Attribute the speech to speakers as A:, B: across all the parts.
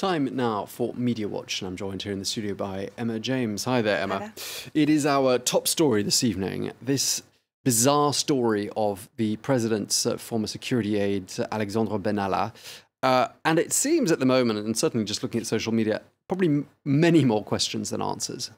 A: Time now for Media Watch, and I'm joined here in the studio by Emma James. Hi there, Emma.
B: Hi there.
A: It is our top story this evening. This bizarre story of the president's former security aide, Alexandre Benalla. And it seems at the moment, and certainly just looking at social media, probably many more questions than answers.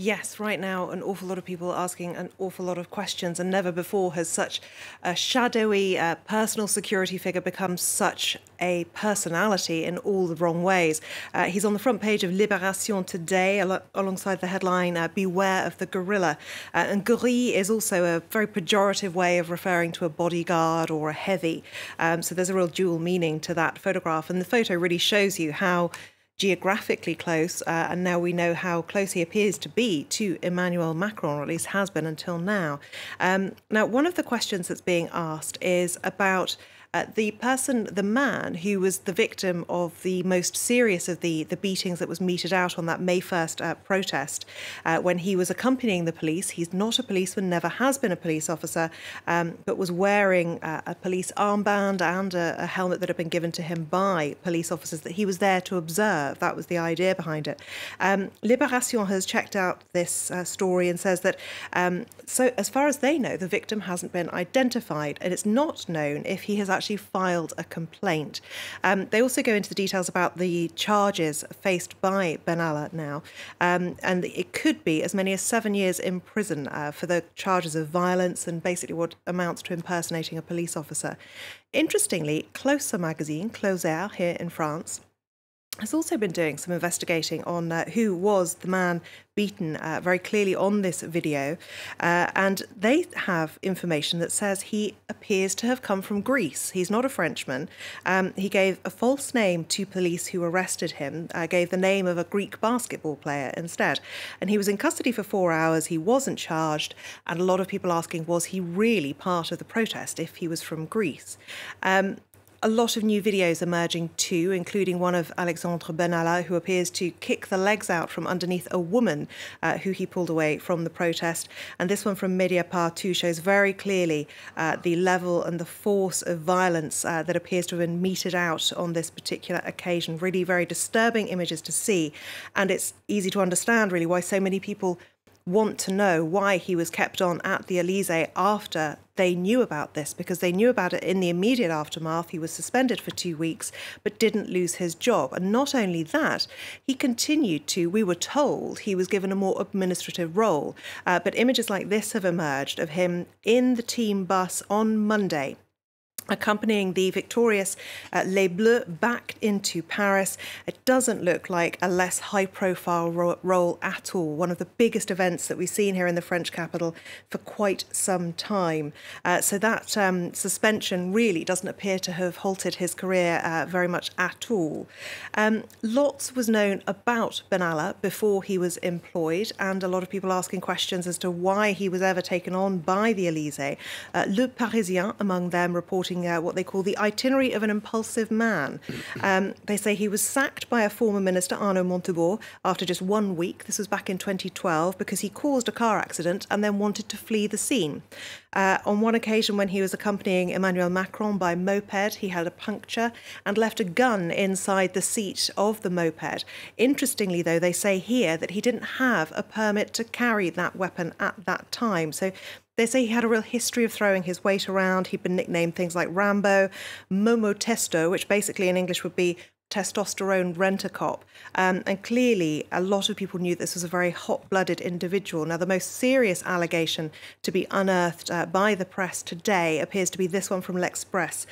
B: Yes, right now an awful lot of people are asking an awful lot of questions, and never before has such a shadowy personal security figure become such a personality in all the wrong ways. He's on the front page of Libération today alongside the headline, Beware of the Gorilla. And gorille is also a very pejorative way of referring to a bodyguard or a heavy. So there's a real dual meaning to that photograph. And the photo really shows you how geographically close, and now we know how close he appears to be to Emmanuel Macron, or at least has been until now. Now, one of the questions that's being asked is about the man who was the victim of the most serious of the beatings that was meted out on that May 1st protest, when he was accompanying the police. He's not a policeman, never has been a police officer, but was wearing a police armband and a helmet that had been given to him by police officers that he was there to observe. That was the idea behind it. Libération has checked out this story and says that, so as far as they know, the victim hasn't been identified, and it's not known if he has actually filed a complaint. They also go into the details about the charges faced by Benalla now, and it could be as many as 7 years in prison for the charges of violence and basically what amounts to impersonating a police officer. Interestingly, Closer magazine, Closer here in France, has also been doing some investigating on who was the man beaten very clearly on this video. And they have information that says he appears to have come from Greece. He's not a Frenchman. He gave a false name to police who arrested him, gave the name of a Greek basketball player instead. And he was in custody for 4 hours. He wasn't charged. And a lot of people asking, was he really part of the protest if he was from Greece? A lot of new videos emerging too, including one of Alexandre Benalla, who appears to kick the legs out from underneath a woman who he pulled away from the protest. And this one from Mediapart too shows very clearly the level and the force of violence that appears to have been meted out on this particular occasion. Really very disturbing images to see. And it's easy to understand really why so many people want to know why he was kept on at the Elysée after they knew about this, because they knew about it in the immediate aftermath. He was suspended for 2 weeks, but didn't lose his job. And not only that, he continued to, we were told, he was given a more administrative role. But images like this have emerged of him in the team bus on Monday, accompanying the victorious Les Bleus back into Paris. It doesn't look like a less high-profile role at all, one of the biggest events that we've seen here in the French capital for quite some time. So that suspension really doesn't appear to have halted his career very much at all. Lots was known about Benalla before he was employed, and a lot of people asking questions as to why he was ever taken on by the Elysée. Le Parisien among them reporting what they call the itinerary of an impulsive man. They say he was sacked by a former minister, Arnaud Montebourg, after just 1 week. This was back in 2012 because he caused a car accident and then wanted to flee the scene. On one occasion when he was accompanying Emmanuel Macron by moped, he had a puncture and left a gun inside the seat of the moped. Interestingly, though, they say here that he didn't have a permit to carry that weapon at that time. So they say he had a real history of throwing his weight around. He'd been nicknamed things like Rambo, Momo Testo, which basically in English would be testosterone rent-a-cop. And clearly a lot of people knew this was a very hot-blooded individual. Now, the most serious allegation to be unearthed by the press today appears to be this one from L'Express,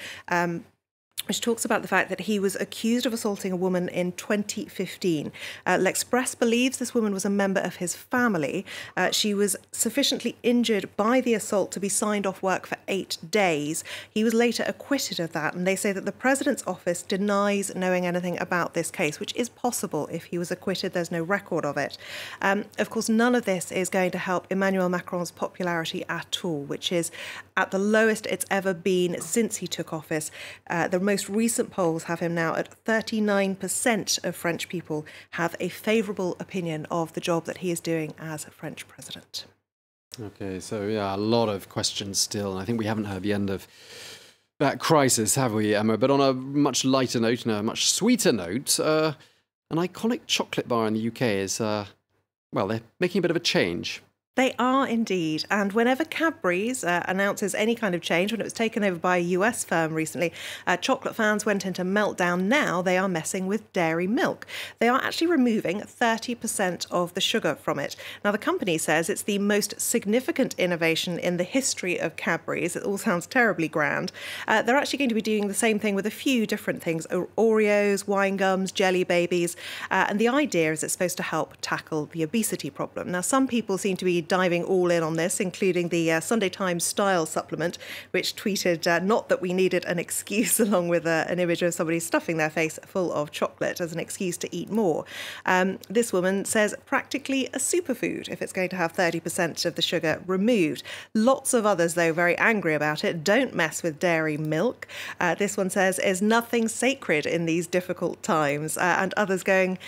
B: which talks about the fact that he was accused of assaulting a woman in 2015. L'Express believes this woman was a member of his family. She was sufficiently injured by the assault to be signed off work for 8 days. He was later acquitted of that, and they say that the president's office denies knowing anything about this case, which is possible if he was acquitted. There's no record of it. Of course, none of this is going to help Emmanuel Macron's popularity at all, which is at the lowest it's ever been since he took office. The most recent polls have him now at 39% of French people have a favourable opinion of the job that he is doing as French president.
A: Okay, so yeah, a lot of questions still, and I think we haven't heard the end of that crisis, have we, Emma? But on a much lighter note and a much sweeter note, an iconic chocolate bar in the UK is, well, they're making a bit of a change.
B: They are indeed. And whenever Cadbury's announces any kind of change, when it was taken over by a US firm recently, chocolate fans went into meltdown. Now they are messing with dairy milk. They are actually removing 30% of the sugar from it. Now, the company says it's the most significant innovation in the history of Cadbury's. It all sounds terribly grand. They're actually going to be doing the same thing with a few different things: Oreos, wine gums, jelly babies. And the idea is it's supposed to help tackle the obesity problem. Now, some people seem to be diving all in on this, including the Sunday Times Style supplement, which tweeted not that we needed an excuse along with an image of somebody stuffing their face full of chocolate as an excuse to eat more. This woman says practically a superfood if it's going to have 30% of the sugar removed. Lots of others, though, very angry about it. Don't mess with dairy milk. This one says is nothing sacred in these difficult times. And others going,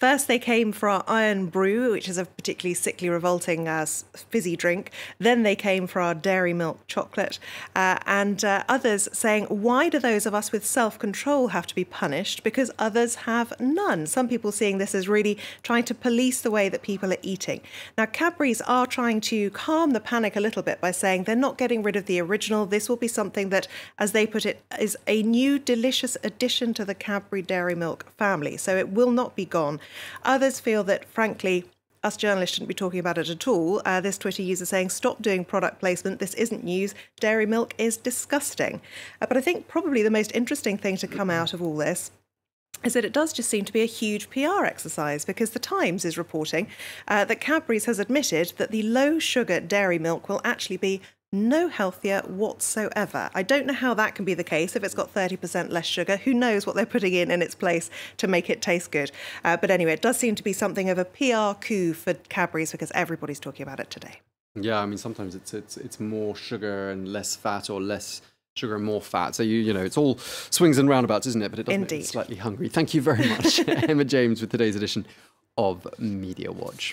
B: first, they came for our Iron Brew, which is a particularly sickly, revolting fizzy drink. Then they came for our dairy milk chocolate. And others saying, why do those of us with self-control have to be punished? Because others have none. Some people seeing this as really trying to police the way that people are eating. Now, Cadbury's are trying to calm the panic a little bit by saying they're not getting rid of the original. This will be something that, as they put it, is a new delicious addition to the Cadbury dairy milk family. So it will not be gone. Others feel that, frankly, us journalists shouldn't be talking about it at all. This Twitter user saying, stop doing product placement. This isn't news. Dairy milk is disgusting. But I think probably the most interesting thing to come out of all this is that it does just seem to be a huge PR exercise, because the Times is reporting that Cadbury's has admitted that the low-sugar dairy milk will actually be no healthier whatsoever. I don't know how that can be the case if it's got 30% less sugar. Who knows what they're putting in its place to make it taste good. But anyway, it does seem to be something of a PR coup for Cadbury's, because everybody's talking about it today.
A: Yeah, I mean, sometimes it's more sugar and less fat, or less sugar and more fat. So, you know, it's all swings and roundabouts, isn't it? But it does make me slightly hungry. Thank you very much, Emma James, with today's edition of Media Watch.